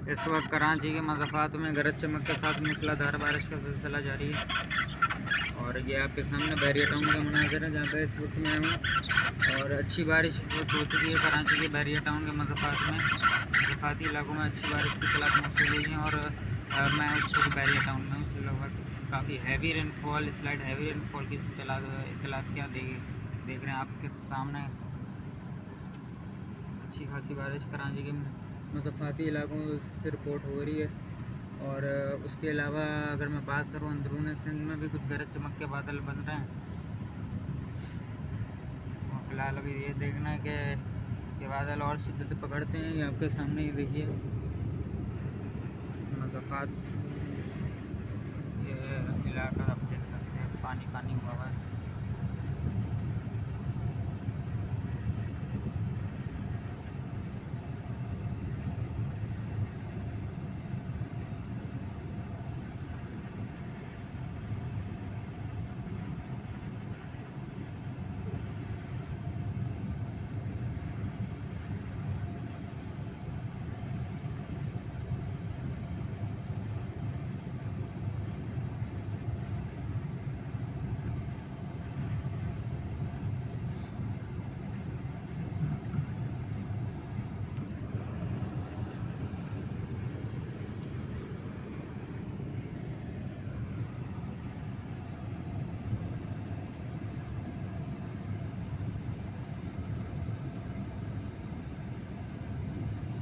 इस वक्त कराची के मज़ाफ़ात में गरज चमक के साथ मूसलाधार बारिश का सिलसिला जारी है। और ये आपके सामने बहरिया टाउन का मनाज़र है जहाँ पे इस वक्त मैं हूँ। और अच्छी बारिश इस वक्त हो चुकी है कराची के बहरिया टाउन के मज़ाफ़ाती इलाकों में अच्छी बारिश की इत्तलात मौसूल हुई हैं। और मैं उस वक्त बहरिया टाउन में हूँ। इस वक्त काफ़ी heavy rainfall, slide heavy rainfall की इत्तलात क्या देख रहे हैं आपके सामने। अच्छी खासी बारिश कराची के मज़ाफ़ाती इलाकों से रिपोर्ट हो रही है। और उसके अलावा अगर मैं बात करूँ अंदरून सिंध में भी कुछ गरज चमक के बादल बन रहे हैं। और फ़िलहाल अभी ये देखना है कि बादल और शिद्दत पकड़ते हैं। ये आपके सामने ही देखिए मज़ाफ़ात, ये इलाका आप देख सकते हैं पानी पानी हुआ हुआ है।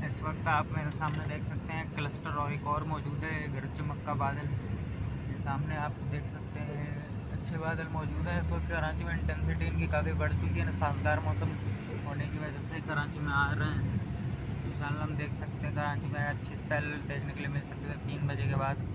इस वक्त आप मेरे सामने देख सकते हैं क्लस्टर और एक और मौजूद है गरज चमक का बादल। ये सामने आप देख सकते हैं अच्छे बादल मौजूद है। इस वक्त कराची में इंटेंसिटी इनकी काफ़ी बढ़ चुकी है। शानदार मौसम होने की वजह से कराची में आ रहे हैं। इंशाल्लाह हम देख सकते हैं कराची में अच्छी स्पेल देखने के लिए मिल सकते हैं 3 बजे के बाद।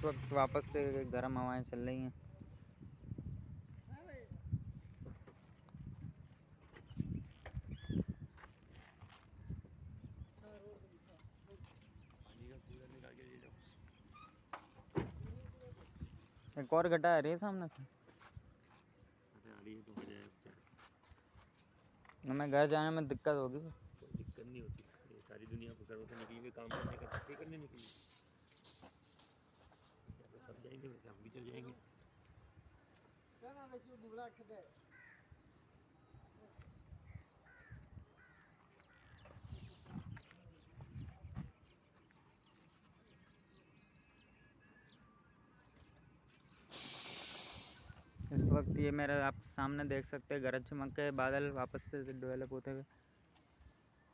इस वक्त वापस से गर्म हवाएं चल रही हैं। एक और गड्ढा आ रही है सामने से। हमें घर जाने में दिक्कत होगी। कोई दिक्कत नहीं होती, ये सारी दुनिया को घरों से निकली हुई काम करने का धक्के करने निकली। जैसे सब जाएंगे वैसे हम भी चल जाएंगे। इस वक्त ये मेरा आप सामने देख सकते हैं गरज चमक के बादल वापस से डेवलप होते हुए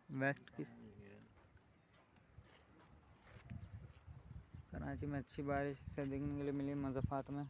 वेस्ट की। कराची में अच्छी बारिश से देखने के लिए मिली मुज़फ़्फ़रात में।